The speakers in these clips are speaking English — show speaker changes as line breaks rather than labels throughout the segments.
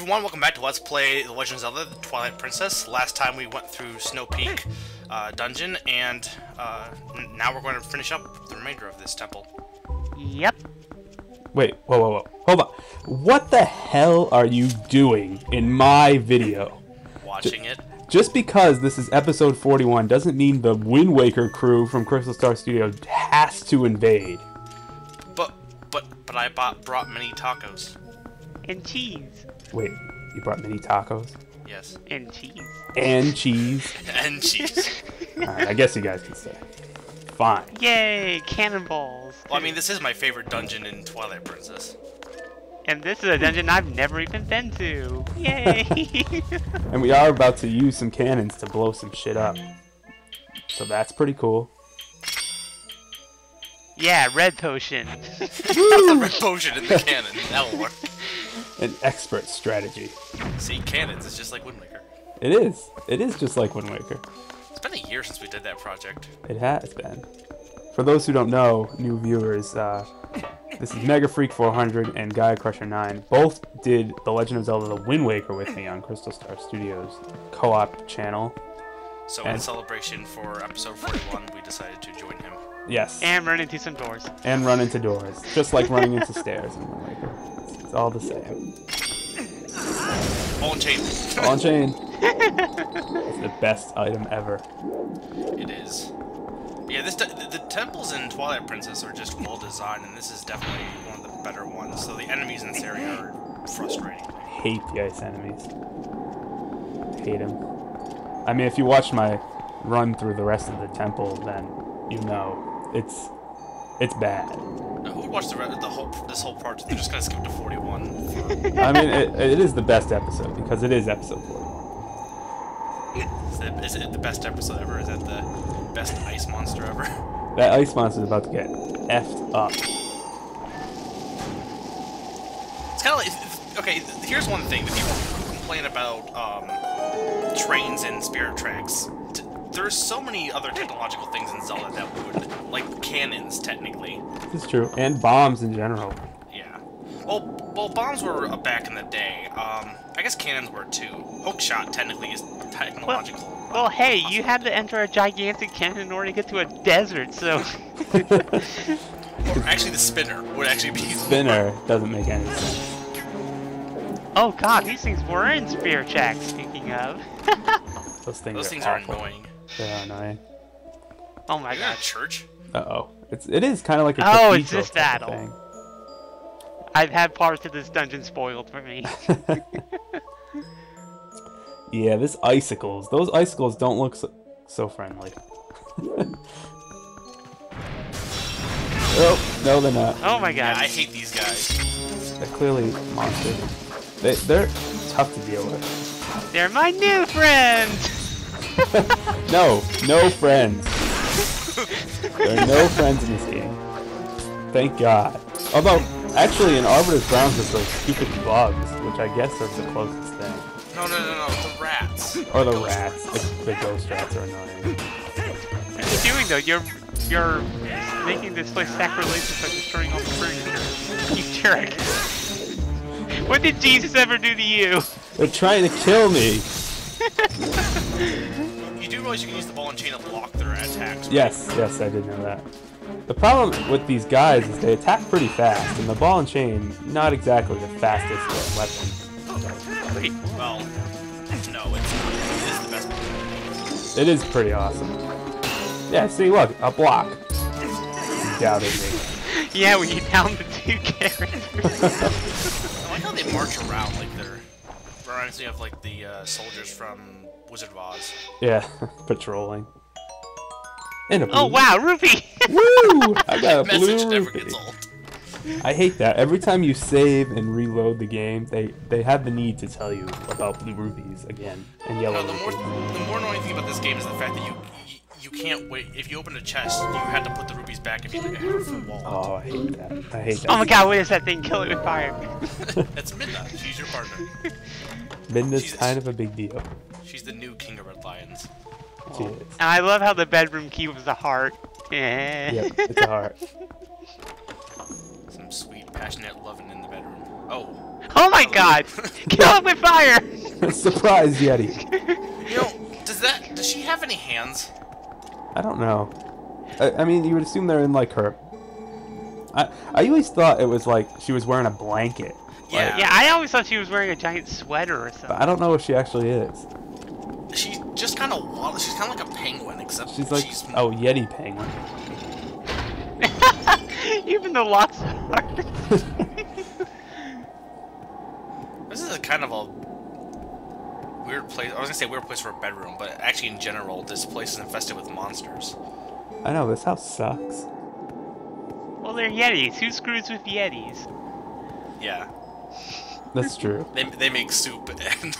everyone, welcome back to Let's Play The Legend of Zelda, The Twilight Princess. Last time we went through Snowpeak dungeon, and now we're going to finish up the remainder of this temple.
Yep.
Wait, whoa. Hold on. What the hell are you doing in my video?
Watching it.
Just because this is episode 41 doesn't mean the Wind Waker crew from Crystal Star Studio has to invade.
But I brought many tacos.
And cheese.
Wait, you brought mini tacos?
Yes.
And cheese.
And cheese?
And cheese.
Alright, I guess you guys can stay. Fine.
Yay, cannonballs.
Well, I mean, this is my favorite dungeon in Twilight Princess.
And this is a dungeon I've never even been to. Yay.
And we are about to use some cannons to blow some shit up. So that's pretty cool.
Yeah, red potion.
That's a red potion in the cannon. That'll work.
An expert strategy.
See, cannons is just like Wind Waker.
It is. It is just like Wind Waker.
It's been a year since we did that project.
It has been. For those who don't know, new viewers, this is Mega Freak 400 and Gaia Crusher 9. Both did The Legend of Zelda The Wind Waker with me on Crystal Star Studios co-op channel.
So in celebration for episode 41, we decided to join him.
Yes.
And run into some doors.
And run into doors. Just like running into stairs in Wind Waker. It's all the same.
Ball and chain.
Ball and chain. It's the best item ever.
It is. Yeah, the temples in Twilight Princess are just well designed, and this is definitely one of the better ones. So the enemies in this area are frustrating.
I hate the ice enemies. Hate them. I mean, if you watch my run through the rest of the temple, then you know it's bad.
Now, who would watch this whole part? They're just gonna skip to 41.
I mean, it is the best episode because it is episode 41.
Is it the best episode ever? Is that the best ice monster ever?
That ice monster is about to get effed up.
It's kind of like, okay, here's one thing. The people who complain about trains and spirit tracks, there's so many other technological things in Zelda that would, like cannons, technically.
It's true, and bombs in general.
Yeah. Well, bombs were back in the day. I guess cannons were too. Hookshot technically is technological.
Well, hey, you had to enter a gigantic cannon in order to get to a desert, so...
Or actually, the spinner would actually be...
Spinner doesn't make any sense.
Oh god, these things were in Spear Shack, speaking of.
Those things
are
awful.
annoying.
They are annoying.
Oh my
Are you in
god.
a church?
Uh-oh. It is kind of like a
Oh, it's
cathedral
this
type of
battle.
thing.
I've had parts of this dungeon spoiled for me.
Yeah, this icicles. Those icicles don't look so friendly. Oh, no, they're not.
Oh my god.
Yeah, I hate these guys.
They're clearly monsters. They're tough to deal with.
They're my new friends!
No friends. There are no friends in this game. Thank God. Although, actually, in Arbiter's Grounds, there's those stupid bugs, which I guess are the closest thing.
No, the rats.
Or the rats. The ghost rats are annoying.
What are you doing though? You're making this place sacrilegious by destroying all the furniture. You jerk. What did Jesus ever do to you?
They're trying to kill me.
You do realize you can use the ball and chain to block their attacks, right?
Yes, I did know that. The problem with these guys is they attack pretty fast, and the ball and chain, not exactly the fastest weapon.
Wait, well, no, it's not. It is the best weapon.
It is pretty awesome. Yeah, see, look, a block. You doubted me.
Yeah, when you down the two characters.
I like how they march around like they're... Reminds me of like the soldiers from Wizard of Oz.
Yeah, patrolling. And a blue.
Oh wow, Rupee!
Woo! I got a blue
Message never
rupee.
gets old.
I hate that. Every time you save and reload the game, they have the need to tell you about blue rupees again and yellow
No,
rupees.
the more annoying thing about this game is the fact that you can't wait. If you open a chest, you had to put the rupees back if you had a full wall.
Oh, I hate that. I hate that.
Oh my god, what is that thing? Kill it with fire.
That's Midna. She's your partner.
Midna's kind of a big deal.
She's the new King of Red Lions.
She is.
And I love how the bedroom key was a heart.
Yep, it's a heart.
Some sweet, passionate loving in the bedroom. Oh.
Oh my god! Kill him with fire!
Surprise, Yeti.
You know, does she have any hands?
I don't know. I mean, you would assume they're in like her. I always thought it was like she was wearing a blanket.
Yeah.
Like,
Yeah, I always thought she was wearing a giant sweater or something.
but I don't know if she actually is.
She's just kind of wild. She's kind of like a penguin, except
She's like, oh, Yeti penguin.
Even the lots of hearts.
This is a kind of a weird place. I was gonna say weird place for a bedroom, but actually in general, this place is infested with monsters.
I know, this house sucks.
Well, they're Yetis. Who screws with Yetis?
Yeah.
That's true.
They make soup and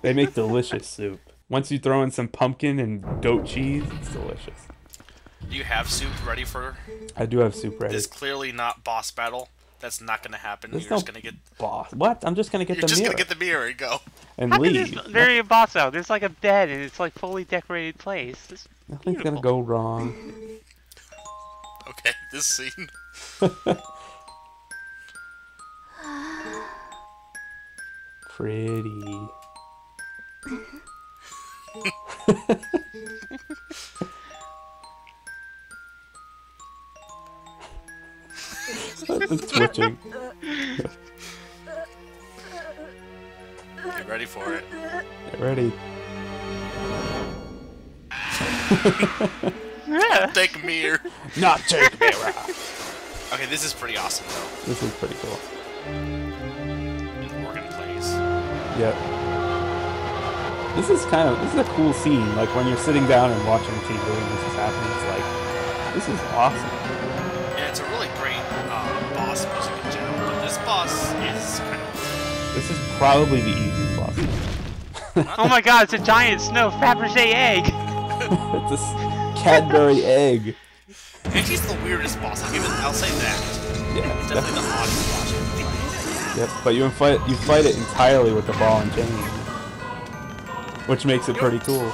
They make delicious soup. Once you throw in some pumpkin and goat cheese, it's delicious.
do you have soup ready for
I do have soup ready.
this? Clearly not boss battle. That's not gonna happen.
There's
You're
no
just gonna get.
boss. What? I'm just gonna get
You're
the
just
mirror
gonna get the mirror and go.
and
How
leave.
can this very boss out? There's like a bed and it's like fully decorated place. It's
Nothing's
beautiful.
gonna go wrong.
Okay, this scene.
Pretty. It's twitching.
Get ready for it.
Get ready.
Take mirror.
Not take mirror.
Okay, this is pretty awesome though.
This is pretty cool.
Organ plays.
Yep. This is a cool scene. Like when you're sitting down and watching TV and this is happening, it's like, this is awesome.
And it's a really great boss music in general, but this boss is kind of...
This is probably the easiest boss.
Oh my god, it's a giant snow Fabergé egg!
It's a Cadbury egg.
And he's the weirdest boss. I'll say that.
Yeah,
It's definitely the oddest boss you can fight.
Yep, but you fight it entirely with the ball and chain, which makes it pretty cool.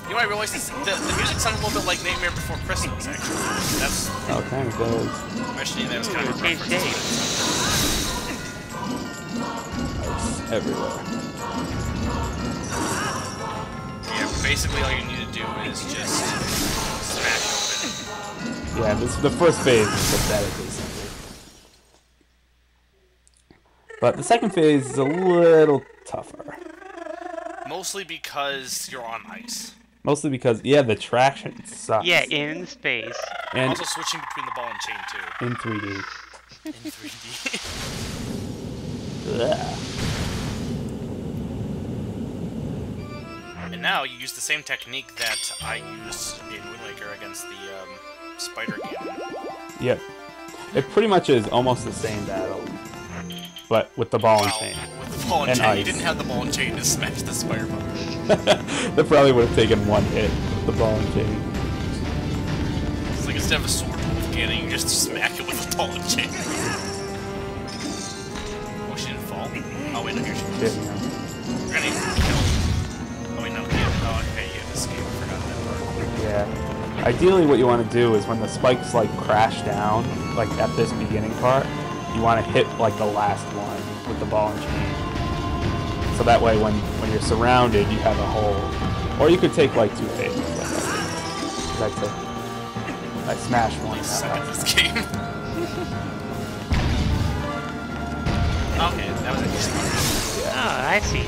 You might realize this, the music sounds a little bit like Nightmare Before Christmas, actually. That's...
Oh, it kind of does.
Mentioning that was kind of a
Change
reference.
days.
Ice everywhere.
Yeah, basically all you need to do is just smash open.
Yeah, the first phase is pathetic, basically. But the second phase is a little tougher.
Mostly because you're on ice.
Mostly because, yeah, the traction sucks.
Yeah, in space.
And
Also switching between the ball and chain, too.
in 3D.
In 3D.
Ugh.
And now you use the same technique that I used in Wind Waker against the spider game.
Yep. It pretty much is almost the same battle, but with the ball and
Wow,
chain.
with the ball and,
And
chain.
ice.
You didn't have the ball and chain to smash the spider ball.
That probably would have taken one hit with the ball and chain.
It's like instead of a sword with cannon, you just smack it with the ball and chain. Oh, she didn't fall? Oh, wait, no, here she
Shit,
goes.
man.
We're gonna need to kill. Oh, wait, no, yeah. Oh, okay, you have to escape. I forgot that part.
Yeah. Ideally, what you want to do is when the spikes like crash down, like at this beginning part, you want to hit like the last one with the ball and chain. So that way, when you're surrounded, you have a hole. Or you could take like two phases. Like that. I smashed one.
I
That
suck at
one.
this game. Okay, that was interesting.
Oh, I see.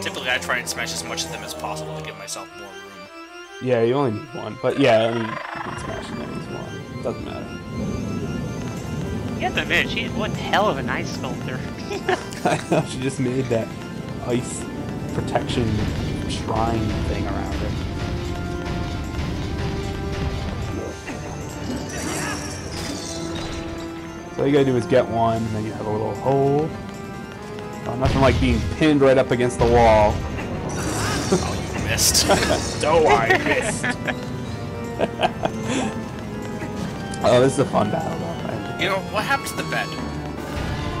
Typically, I try and smash as much of them as possible to give myself more room.
Yeah, you only need one. But yeah, I mean, you can smash as many as one. Doesn't matter.
You have to admit, she's one hell of an ice sculptor.
I know, she just made that ice protection shrine thing around it. So all you gotta do is get one, and then you have a little hole. Oh, nothing like being pinned right up against the wall.
Oh, you missed.
Oh, I missed. Oh, this is a fun battle, though.
You know, what happened to the bed?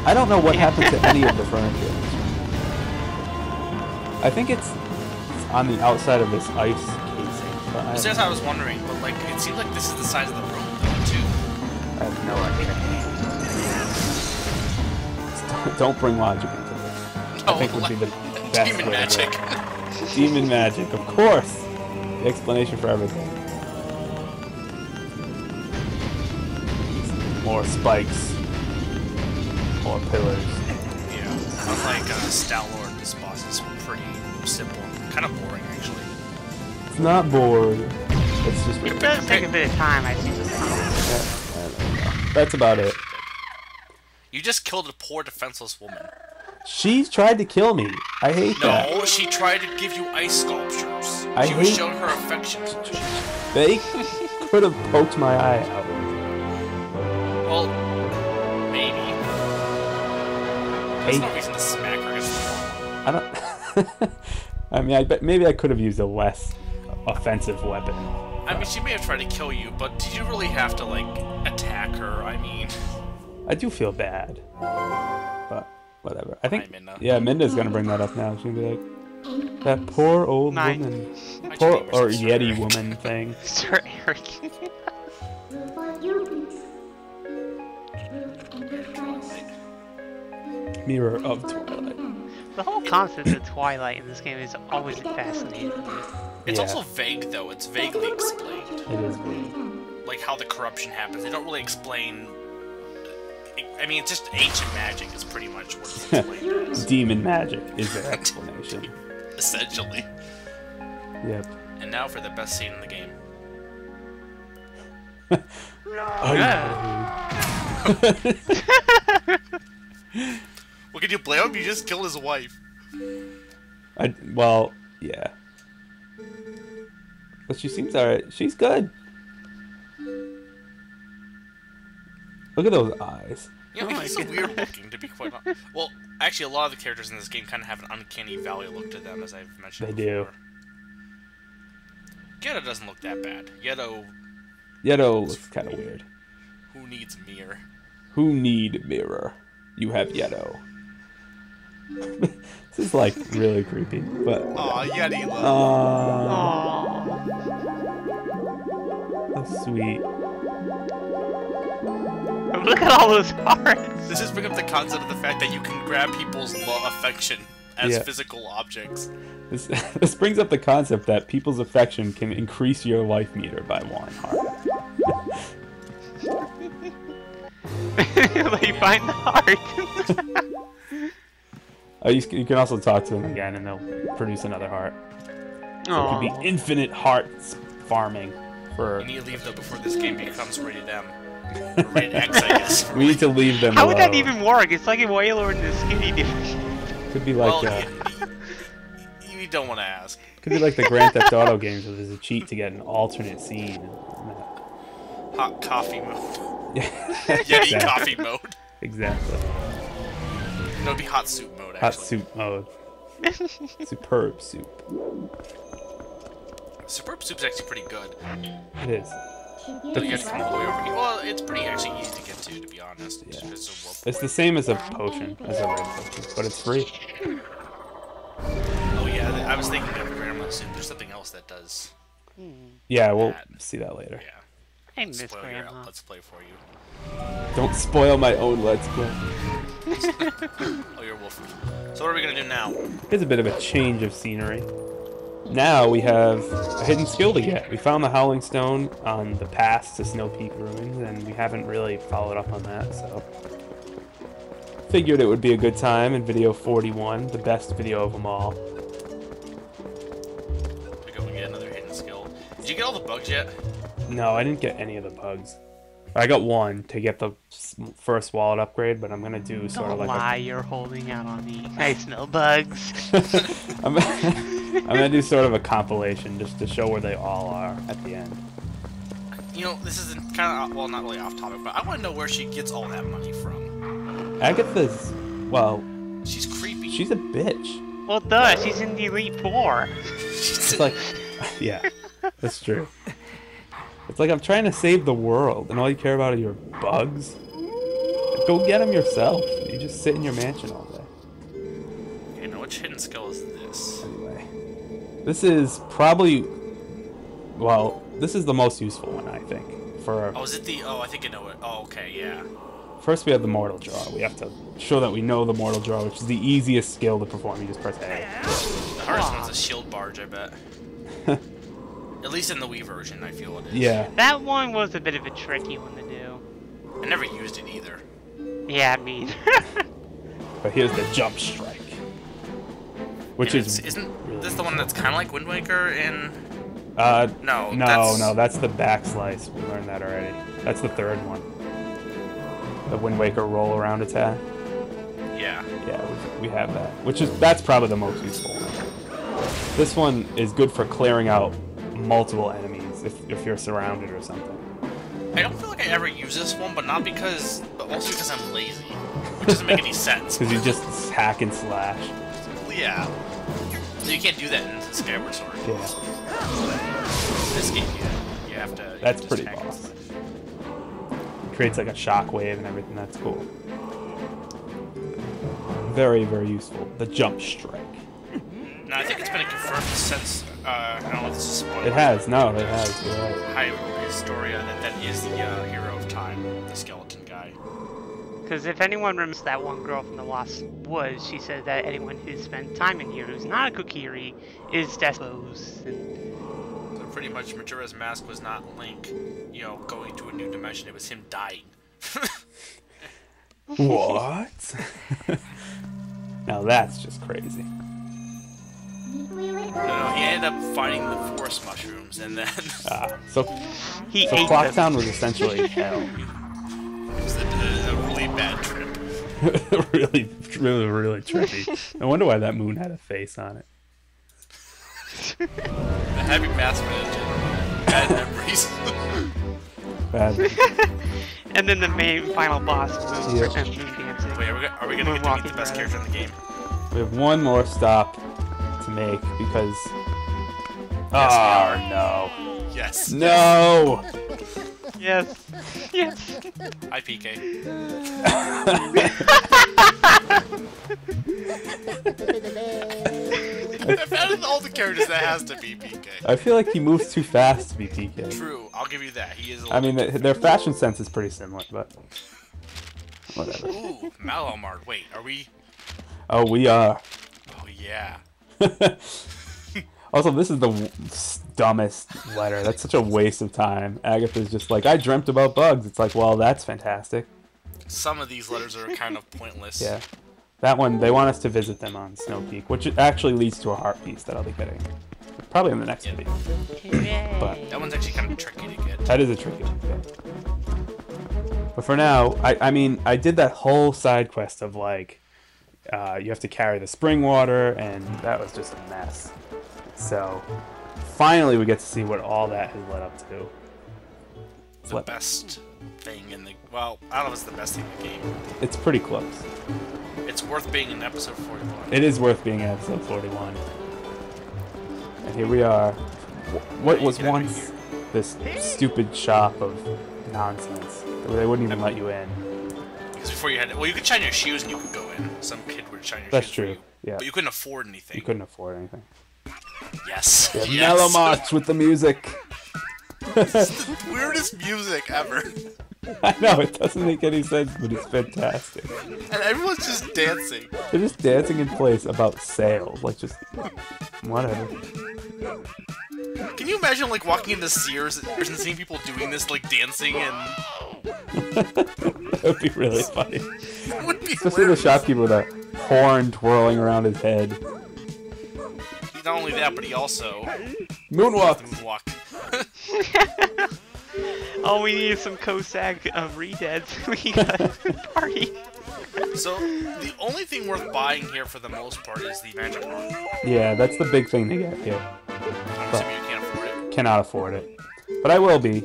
I don't know what happened to any of the furniture. I think it's on the outside of this ice casing. But I
That's what I was wondering, but like, it seemed like this is the size of the room, though, too.
have no idea. Don't bring logic into this. I think would be the best
Demon
way to
magic.
do it. Demon magic, of course. The explanation for everything. More spikes. More pillars.
Yeah. Unlike Stalord, this boss is pretty simple. Kind of boring, actually.
It's not boring. It's just
It does take a bit of time, I think.
That's about it.
You just killed a poor defenseless woman.
She's tried to kill me. I hate that.
No, she tried to give you ice sculptures.
I
She was
hate-
showing her affection.
They could have poked my eye out.
Well, maybe. There's
Hey.
no reason to smack her against the wall.
I don't. I mean, I bet maybe I could have used a less offensive weapon.
I mean, she may have tried to kill you, but did you really have to, like, attack her? I mean...
I do feel bad, but whatever. I think.
Hi, Minna.
Yeah, Minda's gonna bring that up now. She's gonna be like, that poor old
Mine.
woman,
Why'd you
poor
name yourself
or
Sir
Yeti
Eric?
woman thing.
Sir Eric.
Mirror of Twilight.
The whole concept of Twilight in this game is always fascinating.
It's
Yeah.
also vague, though. It's vaguely explained.
It is weird.
Like, how the corruption happens. They don't really explain... I mean, it's just ancient magic is pretty much what it's explained as.
Demon magic is their explanation.
Essentially.
Yep.
And now for the best scene in the game. What can you blame him? You just killed his wife.
Well, yeah. But she seems alright. She's good. Look at those eyes.
You know, he's so weird looking, to be quite honest. Well, actually, a lot of the characters in this game kind of have an uncanny valley look to them, as I've mentioned
They
before.
do.
Yeta doesn't look that bad.
Yeto looks kind of weird.
Who needs mirror?
Who need mirror? You have Yeto. This is like really creepy, but.
Aw, Yeti love.
Aww.
That's sweet.
Look at all those hearts.
This just brings up the concept of the fact that you can grab people's affection as
Yeah.
physical objects.
This brings up the concept that people's affection can increase your life meter by 1 heart.
Let you find the heart.
You can also talk to them again, and they'll produce another heart. So it could be infinite hearts farming for.
You need to leave though before this game becomes rated M. Or rated X, I guess.
We need to leave them.
How would that
alone.
even work? It's like a whaler in the skinny dip.
Could be like
Well, you don't want to ask.
could be like the Grand Theft Auto games where there's a cheat to get an alternate scene.
Hot coffee mode.
Yeah,
Yeti coffee mode.
exactly.
No, it'd be hot soup mode,
Hot
actually.
soup mode. Superb soup.
Superb soup's actually pretty good.
It is.
But you have to come all the way over here. Well, it's pretty actually easy to get to be honest.
Yeah.
It's just a warp.
It's the same as a potion, as a red potion, but it's free.
Oh yeah, I was thinking of grandma soup. There's something else that does.
Yeah, we'll
That.
see that later.
Yeah.
I miss
Spoil your
Grandma.
Let's play for you.
Don't spoil my own Let's Play.
Oh, you're wolf. So what are we gonna do now?
Here's a bit of a change of scenery. Now we have a hidden skill to get. We found the Howling Stone on the pass to Snowpeak Ruins, and we haven't really followed up on that, so... Figured it would be a good time in video 41, the best video of them all.
We go and get another hidden skill. Did you get all the bugs yet?
No, I didn't get any of the bugs. I got one to get the first wallet upgrade, but I'm gonna do sort
Don't
of like
lie, you're holding out on me. I smell bugs.
I'm gonna do sort of a compilation just to show where they all are at the end.
You know, this isn't kind of, well, not really off topic, but I want to know where she gets all that money from.
Agatha's, well,
She's creepy.
she's a bitch.
Well, duh, she's in the Elite Four.
It's like, yeah, that's true. It's like I'm trying to save the world, and all you care about are your bugs. Go get them yourself. You just sit in your mansion all day.
Okay, now which hidden skill is this?
Anyway, this is probably, well, this is the most useful one, I think.
Oh, is it the, oh, I think I know it. Oh, okay, yeah.
First we have the Mortal Draw. We have to show that we know the Mortal Draw, which is the easiest skill to perform. You just press A.
The hardest one's a shield barge, I bet. At least in the Wii version, I feel it is.
Yeah.
That one was a bit of a tricky one to do.
I never used it either.
Yeah, me.
But here's the Jump Strike. Which
And
is...
Isn't this the one that's kind of like Wind Waker in...
No, that's the backslice. We learned that already. That's the third one. The Wind Waker roll around attack.
Yeah.
Yeah, we have that. That's probably the most useful one. This one is good for clearing out multiple enemies if you're surrounded or something.
I don't feel like I ever use this one, but also because I'm lazy. Which doesn't make any sense.
Because you just hack and slash.
Yeah. You can't do that in Skyward Sword.
Yeah.
This game, you have to...
That's pretty boss. It creates like a shockwave and everything. That's cool. Very, very useful. The Jump Strike.
No, I think it's been confirmed since... I don't know if this is a spoiler.
It has. No, it has. You're right.
Hyrule Historia, that is the Hero of Time, the skeleton guy.
Because if anyone remembers that one girl from the Lost Woods, she said that anyone who spent time in here who's not a Kokiri is exposed.
So pretty much Majora's Mask was not Link, going to a new dimension. It was him dying.
What? Now that's just crazy.
No, he ended up finding the forest mushrooms, and then...
So
He ate
Clock
them.
Town was essentially hell.
It was a really bad trip.
really, really, really trippy. No wonder why that moon had a face on it.
The heavy mass bad memories.
Bad.
And then the main final boss moon,
Yeah.
moon dancing.
Wait, are we gonna get to meet the best character in the game?
We have one more stop to make because...
Yes,
oh, no.
Yes.
No!
Yes. Yes.
Hi, PK. Out of all the characters, that has to be PK.
I feel like he moves too fast to be PK.
True, I'll give you that. He is.
I mean, their fashion sense is pretty similar, but whatever.
Ooh, Malomart. Wait, are we?
Oh, we are.
Oh yeah.
Also, this is the dumbest letter. That's such a waste of time. Agatha's just like, I dreamt about bugs. It's like, well, that's fantastic.
Some of these letters are kind of pointless.
Yeah. That one, they want us to visit them on Snowpeak, which actually leads to a heart piece that I'll be getting. Probably in the next video. But
That one's actually kind of tricky to get.
that is a tricky one to get. But for now, I mean, I did that whole side quest of like, you have to carry the spring water, and that was just a mess. So, finally we get to see what all that has led up to.
The best thing in the... Well, I don't know if it's the best thing in the game.
It's pretty close.
It's worth being in episode 41.
It is worth being at episode 41. And here we are. What was
Get out of
once
here.
this stupid shop of nonsense. They wouldn't even let you in.
Because before you had... Well, you could shine your shoes and you could go in. Some kid would shine your
That's
shoes
true,
for you.
yeah.
But you couldn't afford anything.
You couldn't afford anything.
Yes.
Yeah,
Yes.
Malomart with the music.
Weirdest music ever.
I know, it doesn't make any sense, but it's fantastic.
And everyone's just dancing.
They're just dancing in place about sales. Like, just... whatever.
Can you imagine, like, walking into Sears and seeing people doing this, like, dancing and...
That would be really funny.
It would be
Especially the
hilarious.
shopkeeper with a horn twirling around his head.
Not only that, but he also...
Moonwalk!
Moonwalk.
All we need is some Cossack re-deads. We got a party.
So, the only thing worth buying here for the most part is the magic rock.
Yeah, that's the big thing to get here.
I'm assuming you can't afford it.
Cannot afford it. But I will be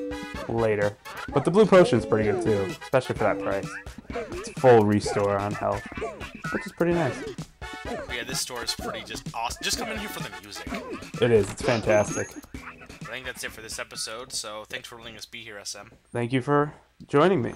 later. But the blue potion's pretty good too, especially for that price. It's full restore on health, which is pretty nice.
But yeah, this store is pretty just awesome. Just come in here for the music.
It is, it's fantastic.
I think that's it for this episode, so thanks for letting us be here, SM.
Thank you for joining me.